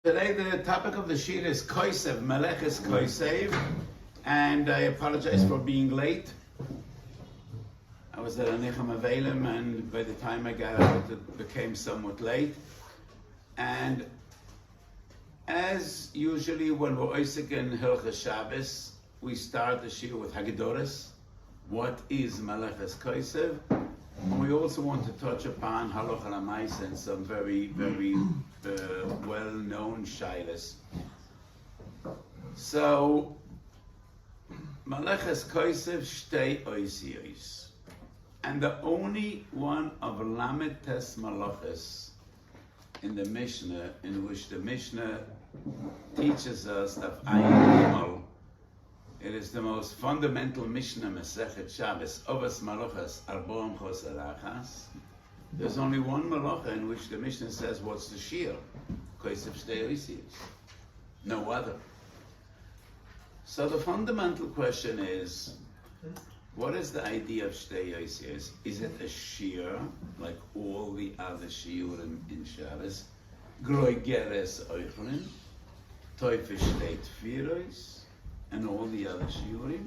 Today the topic of the sheet is Koisev, Meleches Koisev, and I apologize for being late. I was at a Nichem Avelim, and by the time I got out it became somewhat late. And as usually when we're Oisik in Hilchos Shabbos, we start the Shiur with Haggadoros. What is Meleches Koisev? And we also want to touch upon Halacha L'Maisa and some very well-known shaylas. So, Meleches Koisev Shtei Oisiyos. And the only one of Lamed Tes Malachas in the Mishnah, in which the Mishnah teaches us that Ayin Gimel, it is the most fundamental Mishnah Masechet Shabbos, Ovas Malachas Arboam Chosarachas. There's only one malacha in which the Mishnah says, what's the Shiur? Koisev Shtei Oisiyos. No other. So the fundamental question is, what is the idea of Shtei Oisiyos? Is it a Shiur, like all the other Shiurim in Shabbos? Groi Geres Oichlin, Toifish Shtei Tfiros, and all the other Shiurim?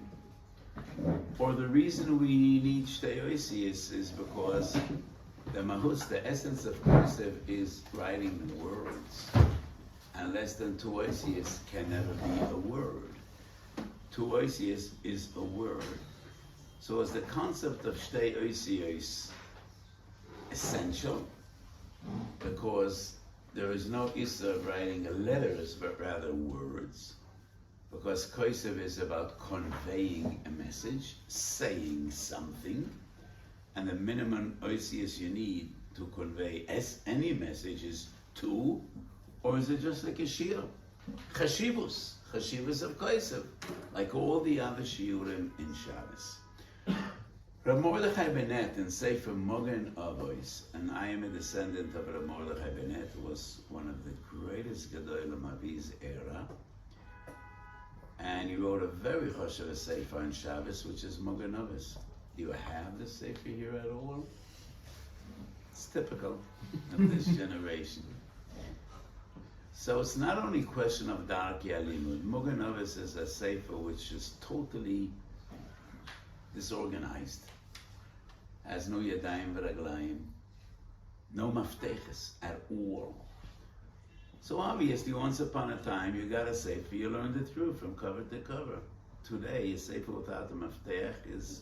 Or the reason we need Shtei Oisiyos is because the mahus, the essence of Koisev, is writing words. And less than two oisiyos can never be a word. Two oisiyos is a word. So is the concept of Shtei Oisiyos essential? Because there is no issa of writing letters, but rather words. Because Koisev is about conveying a message, saying something. And the minimum oisiyos you need to convey any message is two, or is it just like a shiur? Chashivus of Koisev, like all the other shiurim in Shabbos. Rav Mordechai Bennett in Sefer Mogen Avos, and I am a descendant of Rav Mordechai Bennett, who was one of the greatest Gedolim of his era, and he wrote a very choshev Sefer on Shabbos, which is Mogen Avos. Do you have the Sefer here at all? It's typical of this generation. So it's not only a question of Darki Alimud. Mogen Avos is a Sefer which is totally disorganized. Has no Yadayim v'Raglayim, no Mafteches at all. So obviously, once upon a time, you got a Sefer, you learned it through from cover to cover. Today, a Sefer without a Maftech is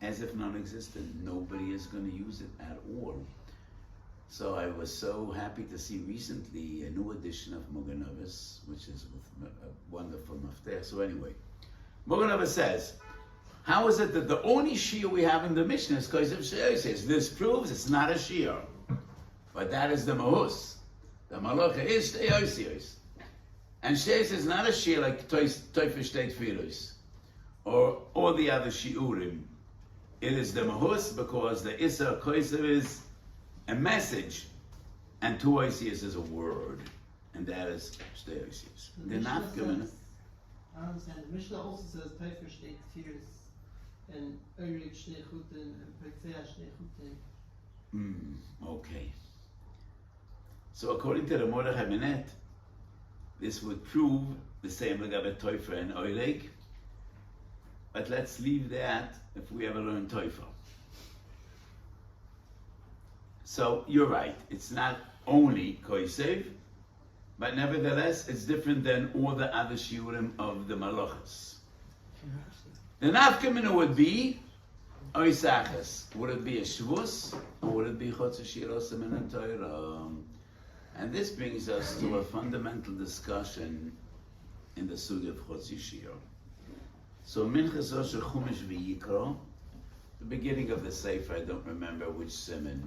as if non-existent. Nobody is going to use it at all. So I was so happy to see recently a new edition of Mogen Avos, which is with a wonderful maftech. So anyway, Mogen Avos says, how is it that the only shiur we have in the Mishnah is Koisev Shtei Oisiyos? This proves it's not a shiur, but that is the mahus. The malacha is Shtei Oisiyos. And Shtei Oisiyos is not a shiur like Toifish Shtei Tfiros or all the other shiurim. It is the mahus because the Issa Koisev is a message and two oisiyos is a word, and that is Shtei Oisiyos. The nafkamina. I understand. The Mishnah also says Toifish Shtei Tfiros and Eurig Shtei Chutin and Petzea Shtei Chutin. Okay. So according to the Mordechai Bennett, this would prove the same Legabe Toifer and Eurig. But let's leave that if we ever learn Toifer. So you're right, it's not only Koisev, but nevertheless it's different than all the other shiurim of the malachas. The nafkamina would be Oisachas. Would it be a Shavuos or would it be Chotzer Shirosim and Torah? And this brings us to a fundamental discussion in the sugi of Chotzer Shiur. So Minchas Osher Chumash V'Yikro, the beginning of the Sefer, I don't remember which siman.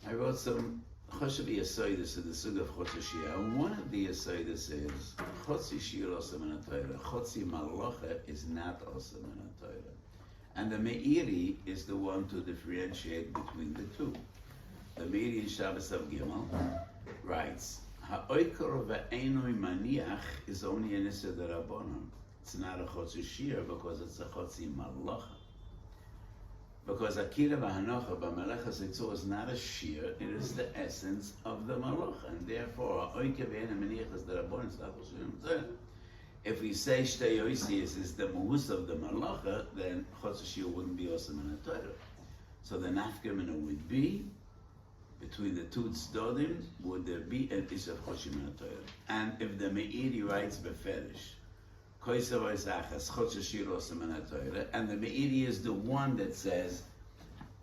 I wrote some Choshev Yasoidus in the Sugi of Chotzer Shiur. And one of the Yasoidus is Chotzer Shiur Osam and Torah. Chotzer Malacha is not Osam and Torah. And the Meiri is the one to differentiate between the two. The Meiri in Shabbos of Gimel writes, Ha'oikor ve'enoi maniach is only an Issa d'Rabbanan. It's not a Chotzer Shiur because it's a Chotzer Malacha. Because Akira V'Hanocha b'Melechas Yitzur is not a shiur, it is the essence of the Malacha, and therefore, if we say Shtei Oisius is the Mahus of the Malacha, then Chotz Shiur wouldn't be awesome in the Torah. So the Nafkamina would be, between the two Tzdodim, would there be an Isav Choshim in the Torah. And if the Meiri writes Beferish, Koisav Oisachas, Chotz Shiur awesome in the Torah, and the Meiri is the one that says,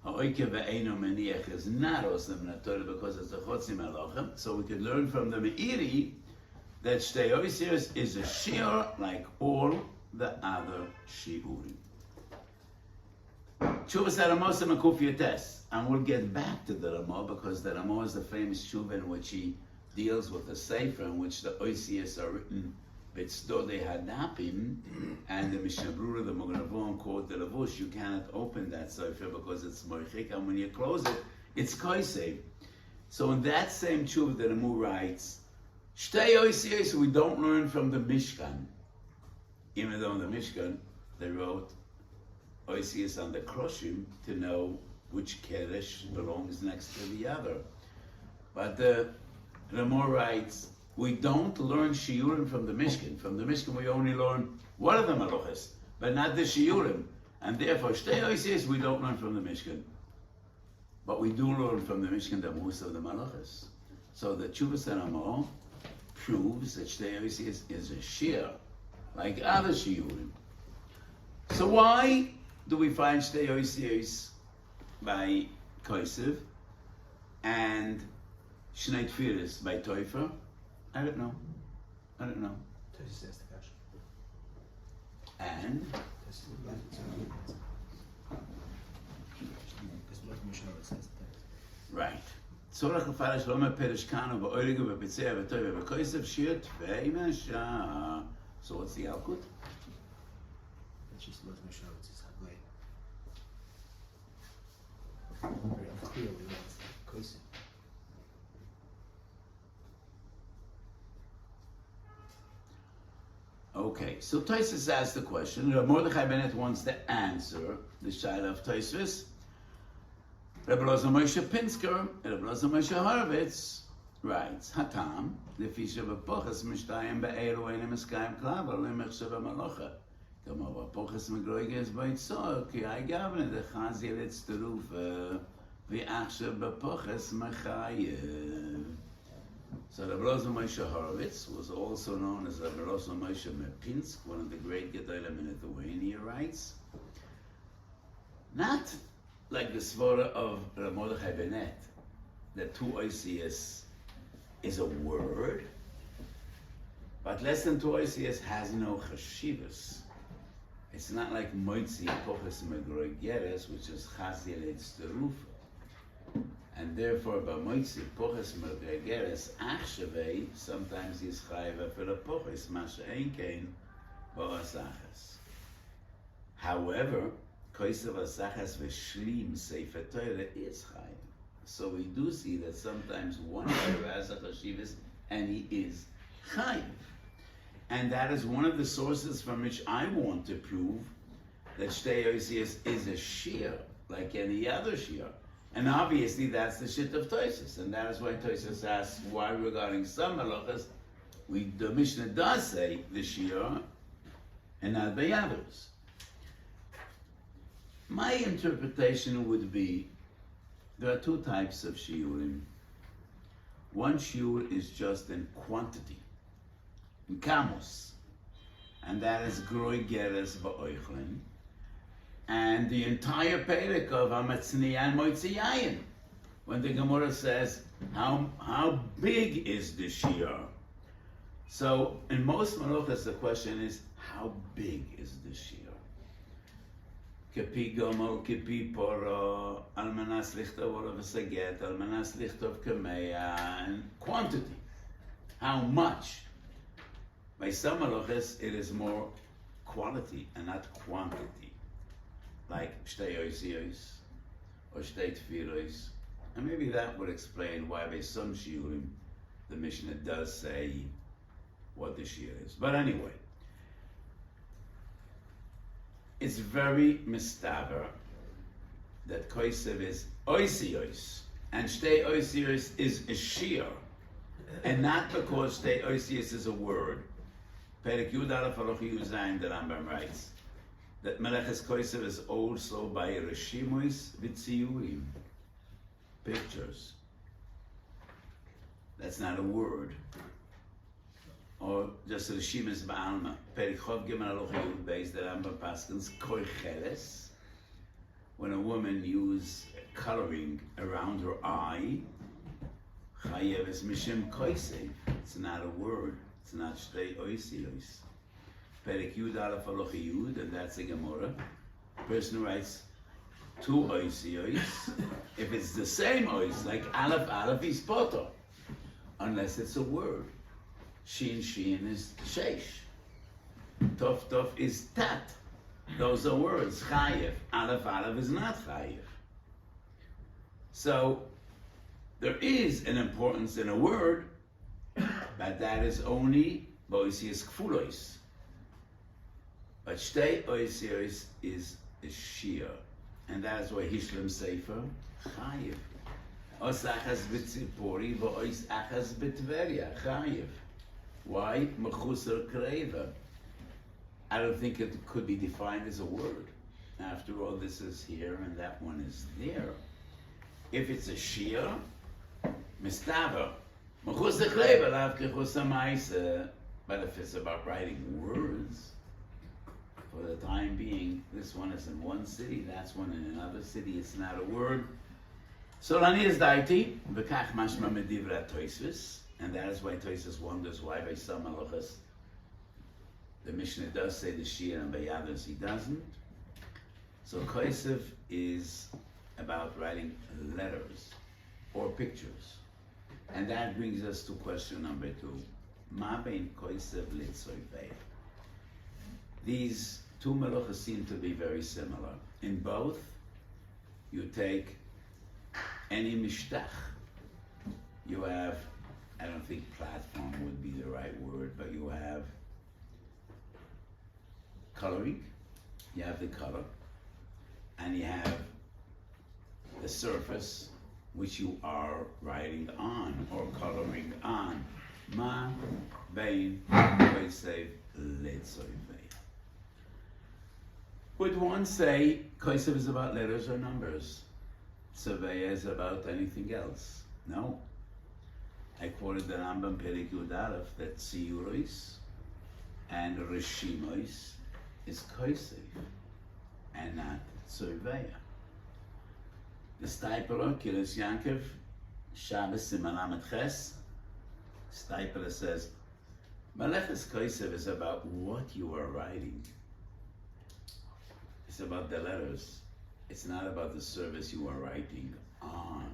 Ha'oike ve'eino meniach is not awesome in the Torah because it's a Chotzim Malachim, so we could learn from the Meiri that Shtei Oisius is a shiur like all the other shiurim. Tshuvas HaRamos Makuf Yotes, and we'll get back to the Ramah because the Ramah is the famous tshuva in which he deals with the sefer in which the Oisius are written B'tzdodei Hadapim, and the Mishnah Brura, the Mognavon, quote the Lavush. You cannot open that sefer because it's moichik, and when you close it, it's koisev. So in that same tshuva, the Ramah writes, Shtei Oisius we don't learn from the Mishkan, even though in the Mishkan they wrote Oisius on the Kroshim to know which Keresh belongs next to the other. But the Ramah writes, we don't learn Shiurim from the Mishkan. From the Mishkan we only learn one of the Malachas, but not the Shiurim. And therefore, Shtei Oisius we don't learn from the Mishkan. But we do learn from the Mishkan the most of the Malachas. So the Tshuvas HaRamah proves that Shtei Oisius is a shiur, like other shiurim. So why do we find Shtei Oisius by Koisev and Shnei Tfiris by Toifer? I don't know. And right. צורך לפרש לא מפרש כאן ובאוירגו ובביצע וטוי ובקויסף שיר תפי מהשעה. So what's the output? That's just not Mishnah, it's just Haggai. Very unclear with what's Koisim. Okay, so Tosfos asked the question. Mordechai Bennett wants to answer the shaila of Tosfos. Rebbe Loza Moshe Pinsker, Rebbe Loza Moshe Horowitz writes, Hatam, lefi shebepoches mishtayim be'elu enim eskayim klav, alim echshav ha'malocha. Kamo bepoches megroiges beitzor, ki hai gavne dechaz yeletz terufa, v'achshav bepoches mechayev. So Rebbe Loza Moshe Horowitz was also known as Rebbe Loza Moshe Mepinsk, one of the great Gedolim in Lithuania, writes, not like the svara of Mordechai Bennett, that two oisius is a word, but less than two oisius has no chashivas. It's not like moitzi poches megrogeres, which is chazir etz terufa. And therefore, by moitzi poches megrogeres achshavei, sometimes he's chayiv for the poches, masha einkein, ba'asachas. However, Koisav Asachas V'Shlim Sefer Torah is Chayiv. So we do see that sometimes one Torah has a Chashivas and he is Chayiv. And that is one of the sources from which I want to prove that Shtei Oisius is a shiur, like any other shiur. And obviously that's the shit of Tosfos. And that is why Tosfos asks why regarding some halachas, the Mishnah does say the shiur and not by others. My interpretation would be, there are two types of shiurim. One shiur is just in quantity, in kamos, and that is groi geres ba'oichlin, and the entire perek of Hamatzniya and Moitzi Yayin, when the Gemara says, how big is the shiur? So in most malachas the question is, how big is the shiur? Kepi gomel, kepi poro, almanas lichtov olav saget, almanas lichtov kameya, and quantity. How much? By some halachas, it is more quality and not quantity. Like shtei oisios or shtei tfiros. And maybe that would explain why by some shiurim, the Mishnah does say what the shiur is. But anyway, it's very mistaber that koisev is oisios, and shtei oisios is a shiur, and not because shtei oisios is a word. Perek Yud Aleph Halacha Yud Zayin, the Rambam writes that Meleches Koisev is also by Reshimus V'Tziyurim, pictures. That's not a word. Or just Reshimus Ba'alma. Perek Chov Gimel Halacha Yud Beis, the Rambam paskins Koicheles, when a woman uses coloring around her eye, Chayev is Mishim Koisev. It's not a word. It's not shtei oisios. Perek Yud Aleph Halacha Yud, and that's the Gemara. Person who writes two oisios, if it's the same ois, like Aleph Aleph is poto, unless it's a word. Shin Shin is sheish. Tov Tov is tat. Those are words. Chayev. Aleph Aleph is not chayev. So there is an importance in a word, but that is only boisius kfulois. But shtei oisios is a shiur, and that is why Hishlam Sefer chayiv. Os achas b'tzipori v'ois achas b'tveria chayiv. Why? Mechusar kreva. I don't think it could be defined as a word. After all, this is here and that one is there. If it's a shiur, mistaver. But if it's about writing words, for the time being, this one is in one city, that's one in another city, it's not a word. So Lani is daiti, v'kach mashma medivra toisus, and that is why Toisus wonders why by some halachas the Mishnah does say the shiur and by others he doesn't. So koisev is about writing letters or pictures. And that brings us to question number 2. Ma bein koisev litzoivei. These two melachas seem to be very similar. In both, you take any mishtach. You have, I don't think platform would be the right word, but you have coloring, you have the color, and you have the surface which you are writing on or coloring on. Ma bein koisev litzoivei. Would one say koisev is about letters or numbers? Tzavei is about anything else? No. I quoted the Rambam Perek Yud Aleph that tziyuros and reshimos is koisev and not tzavei. The Stipler, Kilis Yankov, Shabbos Siman Lamed Ches, Stipler says, Meleches Koisev is about what you are writing. It's about the letters. It's not about the surface you are writing on.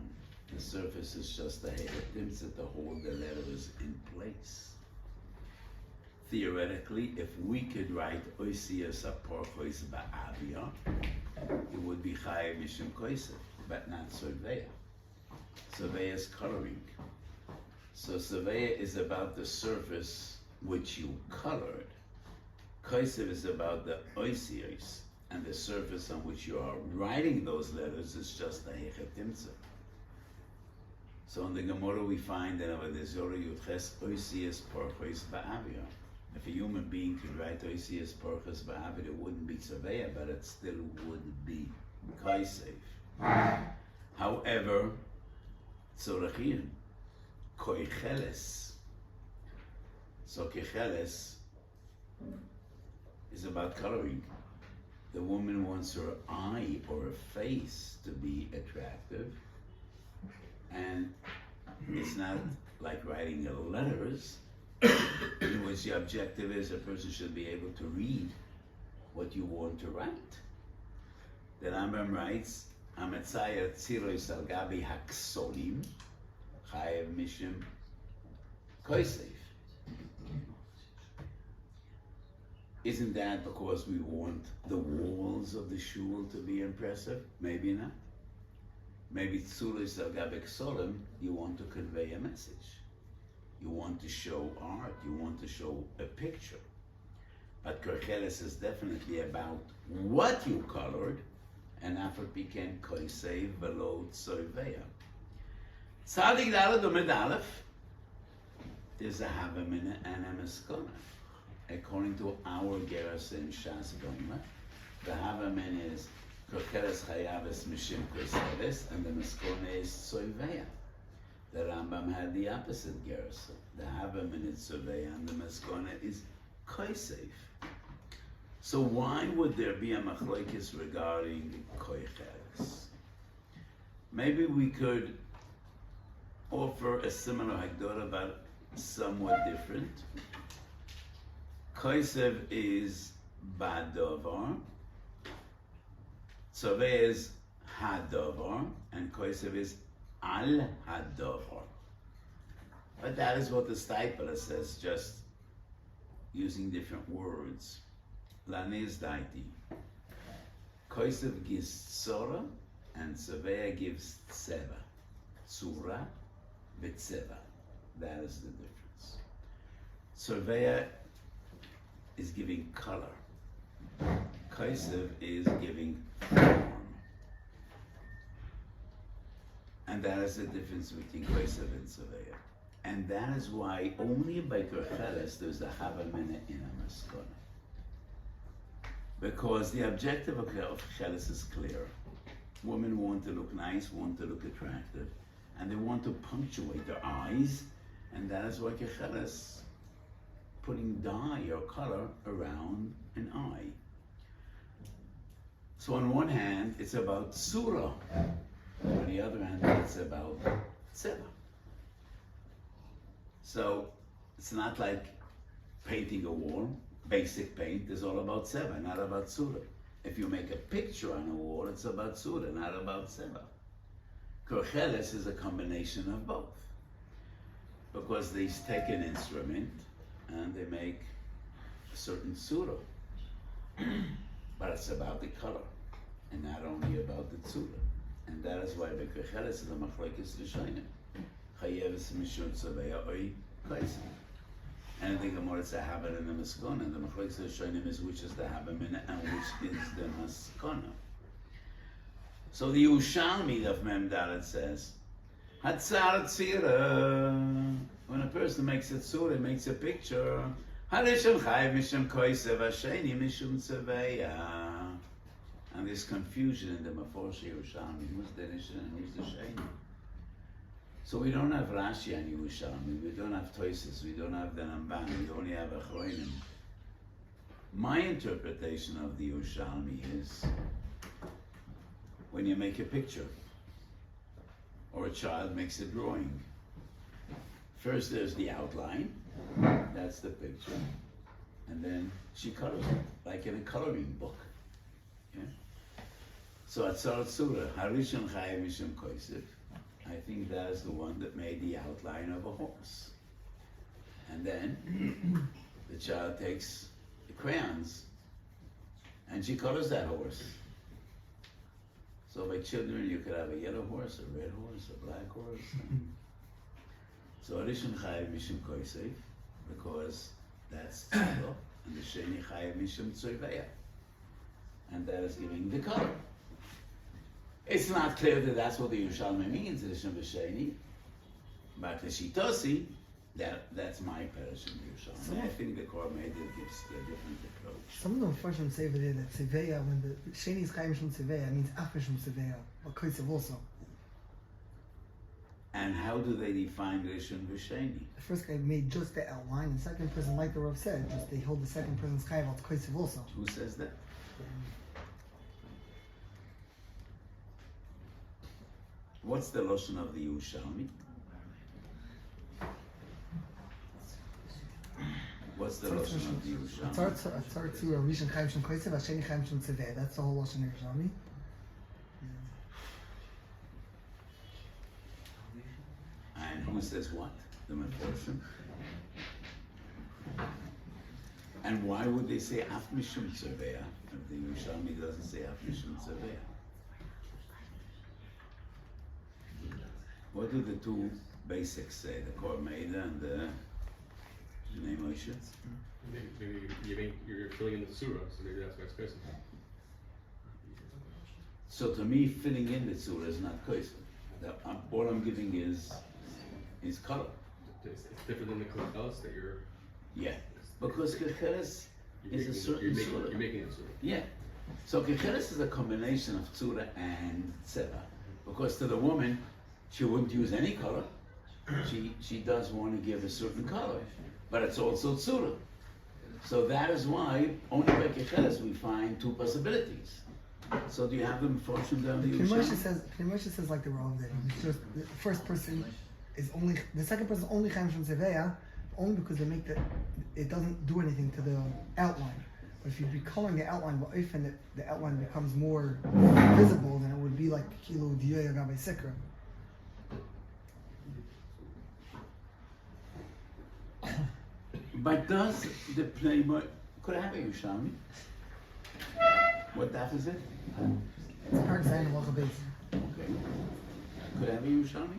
The surface is just the hetimtzah to hold the letters in place. Theoretically, if we could write Oisias Aporchois Ba'avia, it would be Chayev Mishim Koisev, but not Surveya. Surveya is coloring. So Surveya is about the surface which you colored. Koisev is about the Oisios, and the surface on which you are writing those letters is just the hetimtzah. So in the Gemara we find that over the Zora Yudches Oisias Porchois Ba'avia. If a human being could write Oisias Porchois Ba'avia, it wouldn't be Surveya, but it still would be Koisev. However, Tzorachin, Koicheles. So Koicheles is about coloring. The woman wants her eye or her face to be attractive, and it's not like writing letters, in which the objective is a person should be able to read what you want to write. The Rambam writes, Ametzayer tzirois al gabi haksolim, chayev mishim koisev. Isn't that because we want the walls of the shul to be impressive? Maybe not. Maybe tzulis al gabi ksolim, you want to convey a message. You want to show art, you want to show a picture. But Koicheles is definitely about what you colored and after became koisev velo tzoveya. Tzadik daled umed aleph. There's a havamina and a maskona. According to our Gerasim Shas Gomla, the havamina is kocheres chayaves mishim koiseves, and the maskona is tzoveya. The Rambam had the opposite Gerasa. The havamina is tzoveya, and the maskona is koisev. So why would there be a machlokes regarding koicheres? Maybe we could offer a similar hagdorah, but somewhat different. Koisev is badovar, tzoveh is hadovar, and koisev is al hadovar. But that is what the Stipler says, just using different words. Lanes daiti. Koisev gives tzora, and tzoveh gives tseva. Tzura, v'tseva. That is the difference. Tzoveh is giving color. Koisev is giving form. And that is the difference between Koisev and Tzoveh. And that is why only by Kocheres there's a havamina in a maskona. Because the objective of Kocheres is clear. Women want to look nice, want to look attractive, and they want to punctuate their eyes, and that is why Kocheres putting dye or color around an eye. So on one hand, it's about surah. On the other hand, it's about tzeva. So it's not like painting a wall. Basic paint is all about tzeva, not about surah. If you make a picture on a wall, it's about surah, not about tzeva. Kocheres is a combination of both. Because they take an instrument and they make a certain surah. But it's about the color, and not only about the surah. And that is why the Kocheres is the machlokes rishonim. Chayeves mishum tzoveh oy koisev. And I think the more it's a habit in the maskona, and the machlokes rishonim is which is the havamina and which is the maskona. So the Yerushalmi of Mem Dalet says, Hatzar tzira. When a person makes a tzura, makes a picture, Harishon chayiv mishum koisev, hasheni mishum tzeveya. And there's confusion in the Meforsh Yerushalmi. Who's the Rishon and who's the Sheni? So we don't have Rashi and Yerushalmi, we don't have Toises, we don't have the Ramban, we only have Achroinim. My interpretation of the Yerushalmi is when you make a picture, or a child makes a drawing. First there's the outline, that's the picture, and then she colors it, like in a coloring book. Yeah? So Atzar Tzura, Harishon Chayev Mishum Koisev, I think that is the one that made the outline of a horse. And then the child takes the crayons and she colors that horse. So by children you could have a yellow horse, a red horse, a black horse. So Harishon Chayev Mishum Koisev, because that's Tzura, and the Sheni Chayev Mishum Tzoveya. And that is giving the color. It's not clear that that's what the Yerushalmi means, Rishon v'Sheni, but the Shitosi, that's my parish in Yerushalmi. I think the Kor Medir gives a different approach. Some of them first say that Tzeveya, when the Sheni is Chaim Shum Tzeveya, means Afar Shum Tzeveya, or Koisev also. And how do they define Rishon v'Sheni? The first guy made just the outline, and the second person, like the Rav said, just they hold the second person's Chaim out Koisev also. Who says that? What's the Lashon of the Yerushalmi? What's the Lashon of the Yerushalmi? Atzar Tzura, Rishon Chaim Shum Koisev, Hasheni Chaim Shum Tzeveya. That's the whole Lashon Yerushalmi. And who says what? The Meforshim? And why would they say Af Mishum Tzeveya if the Yerushalmi doesn't say Af Mishum Tzeveya? What do the two basics say? The Kor Meida and the Bnei Moshe? Maybe you're filling in the surah, so maybe that's why it's Koisev. So to me, filling in the tzura is not koisa. All I'm giving is color. It's different than the kecheles that you're. Yeah, because kecheles is a certain tzura. You're making it tzura. Yeah. So kecheles is a combination of tzura and tzeva. Because to the woman, she wouldn't use any color. She does want to give a certain color, but it's also tzura. So that is why only by kecheles we find two possibilities. So do you have them fortune down the Moshe says like the Rav did. It's just the first person is only, the second person is only Chaim Shem Seveya, only because they make it doesn't do anything to the outline. But if you'd be coloring the outline, well, if the outline becomes more visible, then it would be like Kilo Diyoy Agabe Sikra. But does the Playboy, could I have a Yerushalmi? What daf is it? It's Park Zayin and Locha Beis. Okay. Could I have a Yerushalmi?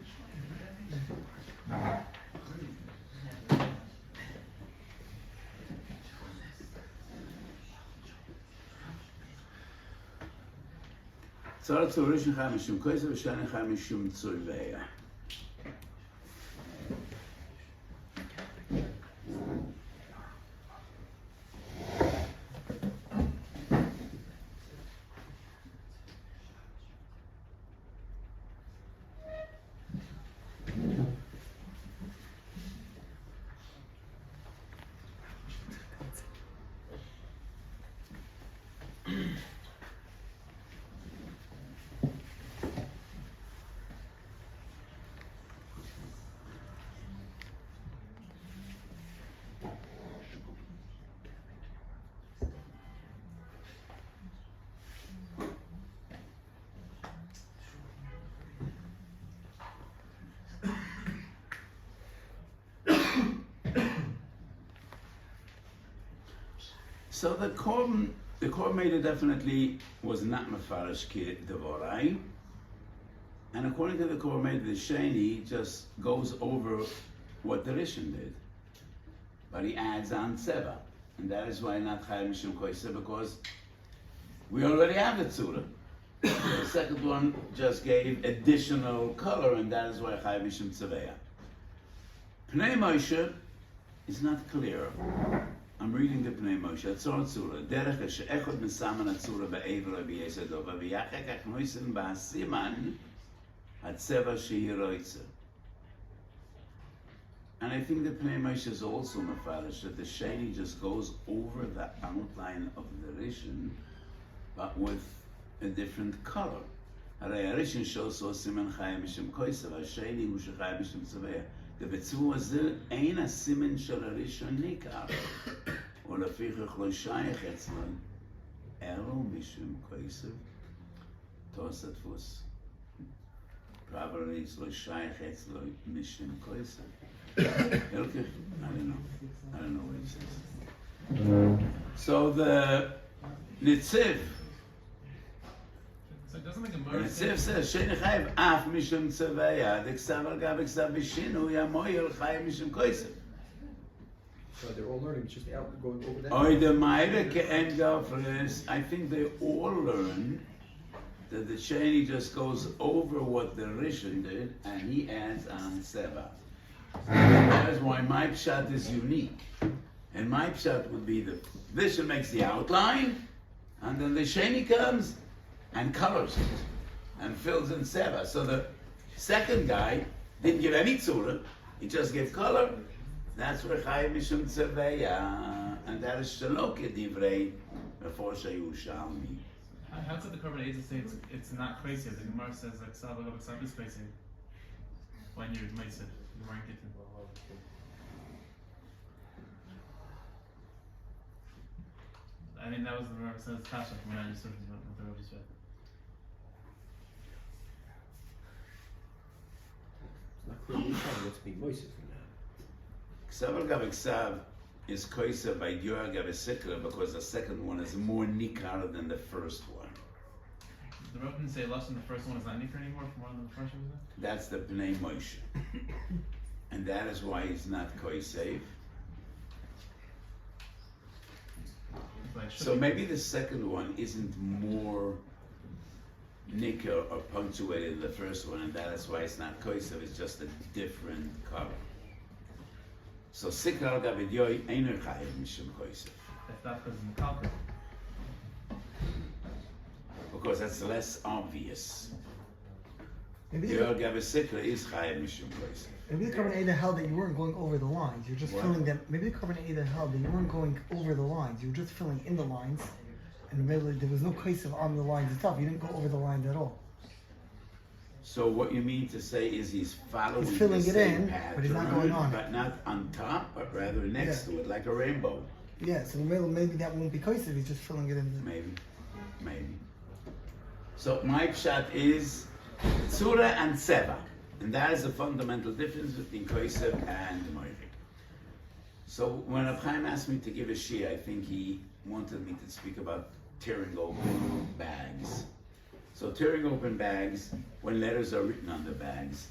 Tzara Tzorishim Chai Mishum Koisa V'Shani Chai Mishum Tzorveya. So the Kormeida definitely was not Mefarish Ki Devorai. And according to the Kormeida, the Sheni just goes over what the Rishon did. But he adds on Tseva. And that is why not Chai Mishum Koisa, because we already have the Tzura. The second one just gave additional color, and that is why Chai Mishum Tzeveya. Pnei Moshe is not clear. I'm reading the Pnei Moshe. Tzor Tzura. Derech she'echod mesaman Tzura be'evra b'yesedova v'yachek achnoisen ba'asiman hatzeva she'iroitze. And I think the Pnei Moshe is also mafarish that the Sheni just goes over the outline of the Rishon, but with a different color. Harei Rishon shows so siman chayim mishum koisav, Sheni hu shechayim mishum tzaveya. The betzvu azil ein a siman shel Rishon nikar, or lefichach lo shayach etzlon elo mishum koisav tosat fus. Probably it's lo shayach etzlon mishum koisav. I don't know what it says. So the Nitziv, so it doesn't make a merge. Nitziv says, Sheni Chayiv Af Mishum Tzeveya, the Ksav Al Gav Ksav Bishinu, Yamoyel Chayiv Mishum Koisev. So they're all learning, it's just out going over that. Oy the Meire Ke'en Gafres, I think they all learn that the Sheni just goes over what the Rishon did, and he adds on Seva. That is why my pshat is unique. And my pshat would be the Rishon makes the outline, and then the Sheni comes and colors it and fills in Seva. So the second guy didn't give any tzura, he just gave color. That's where Chayim Mishum Tzeveya, and that is Shalok Divrei before Shayushalmi. How did the Korban Eidah say it's not crazy? The Gemara says like Ksav is crazy when you might say you rank it. I mean that was the Gemara says Tasha when I just sort of what the Rabbi said. It's not clear which one what's being moistened from that. Ksav al Gav Ksav is koisa by Yor Gav Sikra because the second one is more nikar than the first one. The Rabbi didn't say Lush and the first one is not nikar anymore from one of the first ones. That's the Bnei Moshe. And that is why it's not koisev. So maybe the second one isn't more nicker or punctuated in the first one, and that is why it's not koisev, it's just a different color. So sikra al gavidyoi einer chayev mishum koisev. If that was in the calcul. Because that's less obvious. Maybe The the, al gavisikra is chayev mishum koisev. maybe the Korban Eidah held that you weren't going over the lines. You're just What? filling them. Maybe the Korban Eidah held that you weren't going over the lines. You were just filling in the lines, and really there was no koisev on the lines itself. You didn't go over the lines at all. So what you mean to say is he's following He's filling the it same in, pattern, but he's not going on it. but not on top, but rather next Yeah. to it, like a rainbow. Yeah, so maybe that won't be koisev. He's just filling it in. Maybe. So my pshat is tzura and seva, and that is a fundamental difference between koisev and moirik. So when Reb Chaim asked me to give a shiur, I think he wanted me to speak about tearing open bags. So tearing open bags, when letters are written on the bags.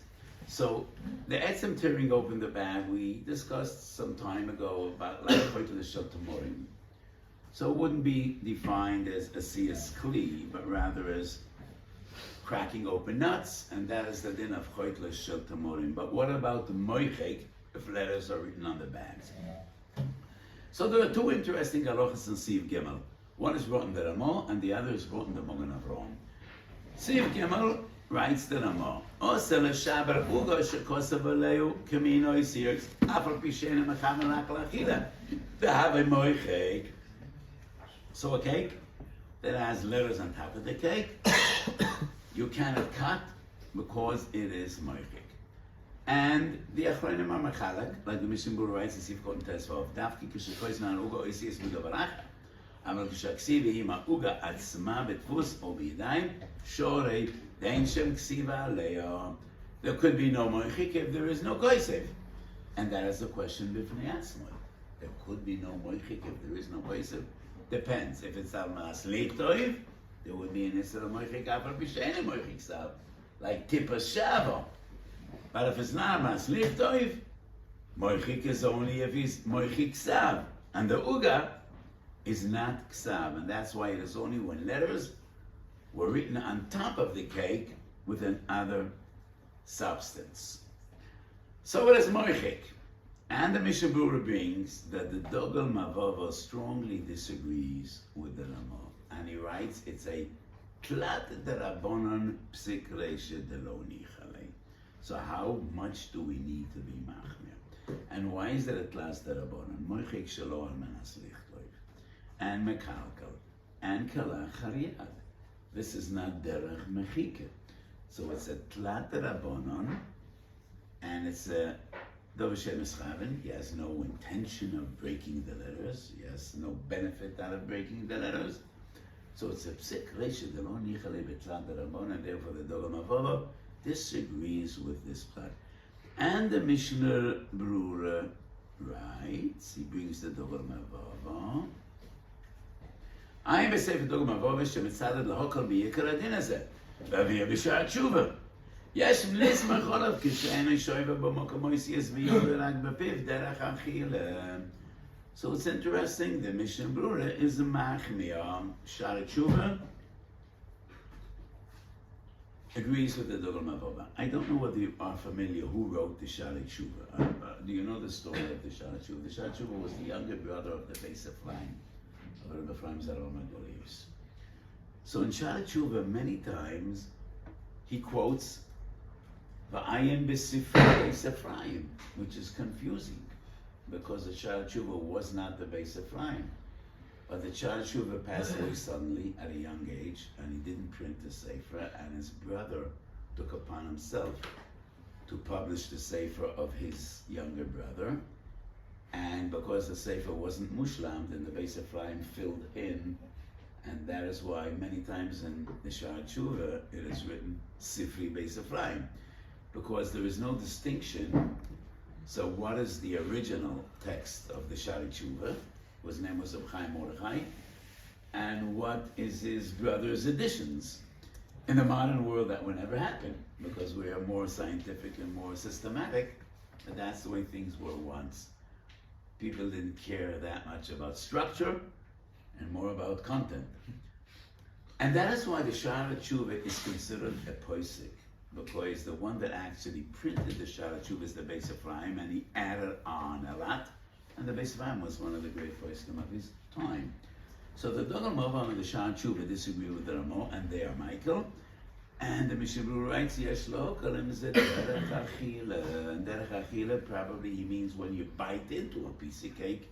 So the etzem tearing open the bag, we discussed some time ago about like to the Shotamorim. So it wouldn't be defined as a siyas kli, but rather as cracking open nuts, and that is the din of choitle Shotamorim. But what about the moichek, if letters are written on the bags? So there are two interesting halachas in Siv Gimel. One is brought in the Ramah, and the other is brought in the Mogen Avraham. Siv Gimel writes the Ramah, Ose l'shaber ugo shekosav aleu kamino yisirs afal pishena mechamen rak l'achila. They have a moichek. So a cake that has letters on top of the cake, you cannot cut because it is moichek. And the achronim are mechalek, like the Mishnah Berurah writes in Sifkot and Tesvav, Dafki kishekois na ugo yisirs midavaracha. אבל כשהכסיבה היא מהעוגה עצמה בדפוס או בידיים, שורי, ואין שם כסיבה עליה. There could be no moichik if there is no koisev. And that is the question b'fnei atzmai. There could be no moichik if there is no koisev. Depends. If it's al maas leitoiv, there would be an isra moichik afar b'sheina moichik sab. Like tipas shava. But if it's not maas leitoiv, moichik is only if he's moichik sab. And the uga is not ksav, and that's why it is only when letters were written on top of the cake with another substance. So it is moichik. And the Mishnah Berurah brings that the Dogel Mavava strongly disagrees with the Ramah. And he writes, it's a tlat derabonon psik reisha delo nichale. So how much do we need to be machmir? And why is it a tlat derabonon? Moichik shelo al manas lichtloiv. And mekalkal, and kalach hariyad. This is not derech mechike. So it's a tlat derabonon, and it's a dovashem eschaven. He has no intention of breaking the letters. He has no benefit out of breaking the letters. So it's a psik reisha delo nichale betlat derabonon, and therefore the Dogel Mavava disagrees with this plat. And the Mishnah Berurah writes, he brings the Dogel Mavava. I'm בספר דוגמה מבוא שמצדד להוקל בעיקר הדין הזה, להביא בשעת תשובה. יש לסמך עליו כשאין שויבה במקומו יסייס ויורי רק בפיו דרך אכילה. So it's interesting, the Mishnah Berurah is a machmir. Sha'ar Tshuva agrees with the Dogel Mavova. I don't know whether you are familiar who wrote the Sha'ar Tshuva. Do you know the story of the Sha'ar Tshuva? The Sha'ar Tshuva was the younger brother of the Weiss line. So in Sha'ar Tshuva, many times he quotes V'ayin b'sifrei Ephraim, which is confusing because the Sha'ar Tshuva was not the Weiss Ephraim. But the Sha'ar Tshuva passed away suddenly at a young age, and he didn't print the Sefer, and his brother took upon himself to publish the Sefer of his younger brother. And because the Sefer wasn't mushlam, then the Weiss Ephraim filled in, and that is why many times in the Sha'ar Tshuva it is written Sifri Weiss Ephraim, because there is no distinction. So what is the original text of the Sha'ar Tshuva? His name was Reb Chaim Mordechai, and what is his brother's additions? In the modern world, that would never happen because we are more scientific and more systematic, and that's the way things were once. People didn't care that much about structure and more about content. And that is why the Shara Tshuva is considered a poisik, because the one that actually printed the Shara Tshuva is the Beis Ephraim, and he added on a lot. And the Beis Ephraim was one of the great poiskim of his time. So the Dogel Movam and the Shara Tshuva disagree with the Ramo, and they are Michael. And the Mishabru writes, Yesh lo kalim ze derech achila. And derech achila, probably he means when you bite into a piece of cake,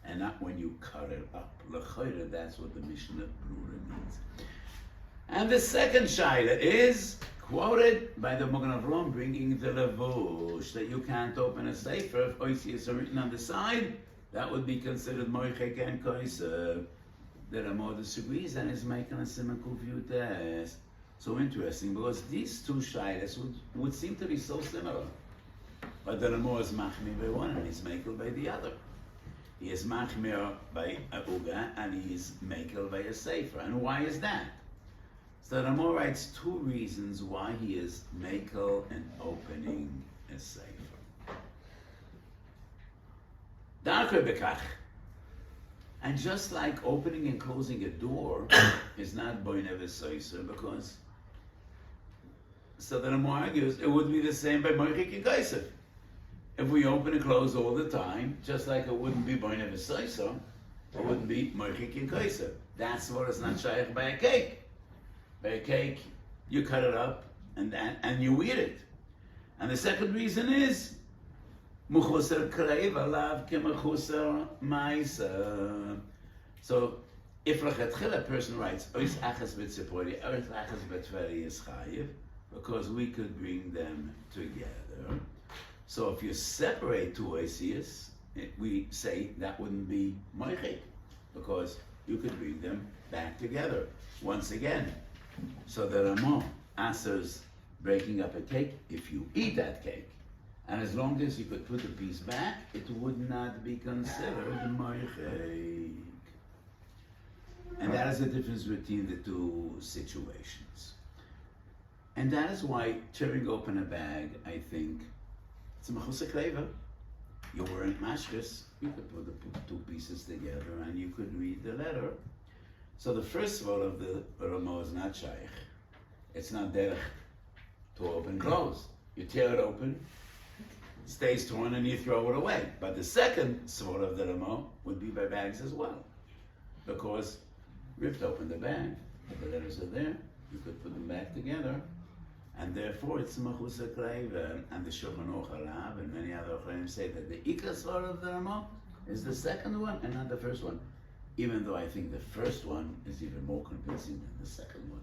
and not when you cut it up. L'chayra, that's what the Mishnah Brura means. And the second shaila is quoted by the Magen Avraham, bringing the levush, that you can't open a sefer if oisius are written on the side. That would be considered moichek and koiser. The Ramo disagrees and is making a siman kufiyutes. So interesting, because these two shailas would seem to be so similar. But the Ramo is machmir by one and he's makel by the other. He is machmir by a uga and he is makel by a sefer. And why is that? So the Ramo writes two reasons why he is makel and opening a sefer. Darker bekach. And just like opening and closing a door is not boine v'soiser, because so the Ramo argues it would be the same by moichik and kaisef. If we open and close all the time, just like it wouldn't be boine v'soiser, it wouldn't be moichik and kaisef. That's what is not shaykh by a cake. By a cake, you cut it up and you eat it. And the second reason is Muchusar kreiv alav kemachusar ma'isa. So, if lechatchila a person writes ois achas b'tzipori, ois achas b'tveri is chayiv, because we could bring them together. So, if you separate two oisius, we say that wouldn't be moichik, because you could bring them back together once again. So the Ramo answers breaking up a cake if you eat that cake. And as long as you could put the piece back, it would not be considered moichik. And that is the difference between the two situations. And that is why tearing open a bag, I think, it's a machusik leva. You weren't mashkes, you could put the two pieces together and you could read the letter. So the first word of the Ramo is not shaykh. It's not derech to open close. You tear it open, stays torn, and you throw it away. But the second sword of the Ramo would be by bags as well. Because ripped open the bag, the letters are there, you could put them back together, and therefore it's machusa kreiva. And the Shulchan Aruch Harav and many other Chachamim say that the ikar sword of the Ramo is the second one and not the first one. Even though I think the first one is even more convincing than the second one.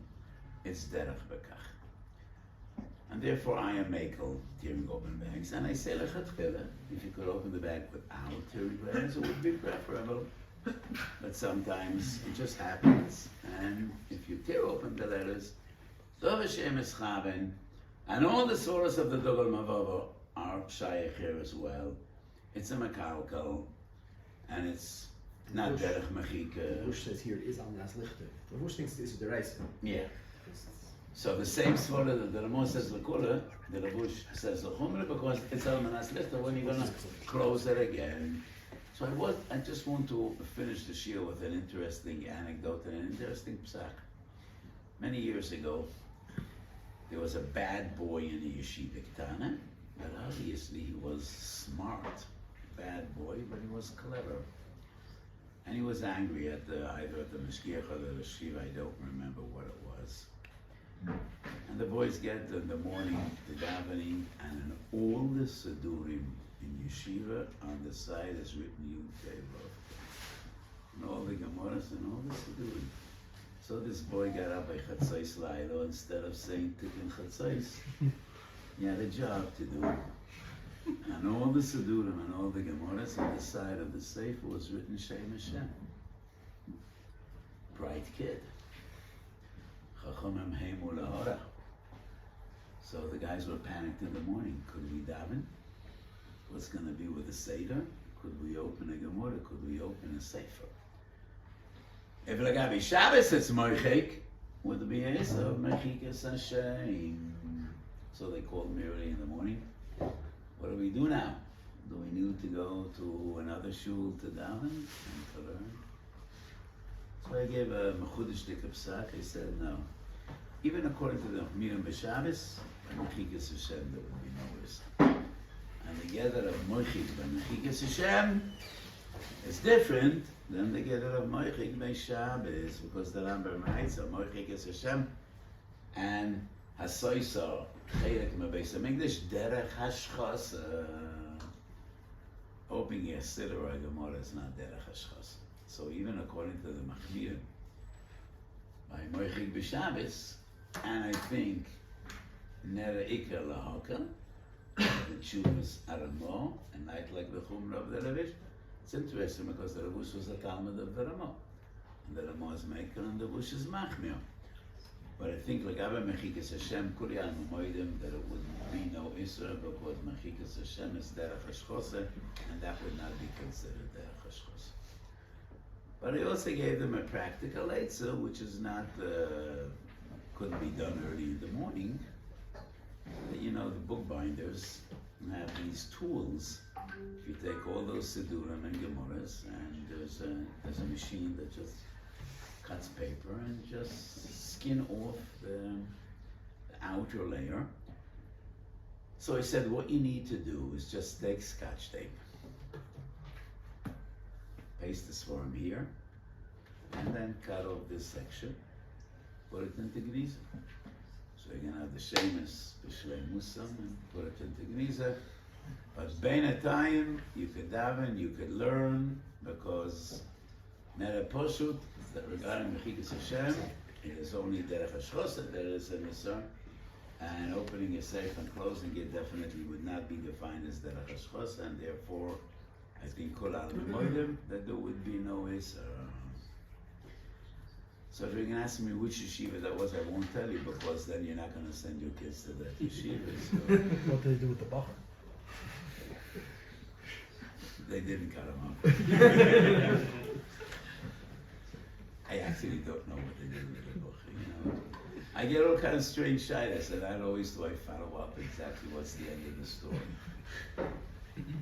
It's derech bekach. And therefore I am makel tearing open bags. And I say lechatchila, if you could open the bag without tearing bags, it would be preferable. But sometimes it just happens. And if you tear open the letters, Dov Hashem Eschaven, and all the sources of the Dogel Mavava are shaykh here as well. It's a makalkal, and it's not derech mechika. The Bush says here it is on das lichte. The Bush thinks this is the rice. Yeah. So the same svara that the Ramo says lekula, the Rabush says lechumra, because it's al manas lichte. When you're gonna close it again. So I just want to finish the shiur with an interesting anecdote and an interesting psak. Many years ago, there was a bad boy in the yeshiva Ketana, but obviously he was smart. Bad boy, but he was clever. And he was angry at either at the mashgiach or the yeshiva, I don't remember what it was. And the boys get in the morning to davening, and in all the sidurim in yeshiva on the side is written Yud Tevov. And all the Gemaras and all the sidurim. So this boy got up by Chatzos Lailo, instead of saying Tikkun Chatzos, he had a job to do. And all the Sidurim and all the Gemaras on the side of the Sefer was written Shem Hashem. Bright kid. Chachamim heimu lahora. So the guys were panicked in the morning. Could we daven? What's going to be with the Seder? Could we open a Gemara? Could we open a Sefer? If Lagabi Shabbos it's moichik, would be a of mechikas Hashem. So they called me early in the morning. What do we do now? Do we need to go to another shul to daven and to learn? So I gave a mechudesh psak. I said no. Even according to the Miram B'Shabbos, by Mechikas Hashem, there would be no risk. And the gather of Moichik by Mechikas Hashem is different than the gather of Moichik by Shabbos, because the Rambam writes of Moichik Hashem and Hasoisar Chayek Mebeis HaMikdash Derech Hashchasa. Opening a Siddur or a Gemara is not Derech Hashchasa. So even according to the Machmir by Moichik B'Shabbos, and I think Nera Iker Lahaka, the Chuvas Aramo, and not like the Chumra of the Revish. It's interesting because the Revush was a Talmud of the Ramo. And the Ramo is Maker and the Revush is Machmir. But I think like Abba Mechikas Hashem, Kuryan Moidim, that it would be no Israel because Mechikas Hashem is Derech Hashchose, and that would not be considered Derech Hashchose. But I also gave them a practical Eitzah, which is not, couldn't be done early in the morning. You know, the bookbinders have these tools. If you take all those Siddurim and Gemaras, and there's a machine that just cuts paper and just skin off the outer layer. So I said, what you need to do is just take Scotch tape, paste the swarm here, and then cut off this section, put it into Gniza. So you're gonna have the Shemus, B'Shlei Musam, and put it into Gniza. But Beinatayim, you could daven, you could learn, because Nera Poshut, that regarding Mechikas Hashem, it is only Derech Hashchoseh, there is a Nisar, and opening a safe and closing it definitely would not be defined as Derech Hashchoseh, and therefore, I think Kol Al Moedim, that there would be no Isar. So if you're going to ask me which yeshiva that was, I won't tell you, because then you're not going to send your kids to that yeshiva. So What did they do with the bacher? they didn't cut him up. I actually don't know what they did with the book. You know, I get all kinds of strange shitas, and I always do. I follow up exactly what's the end of the story.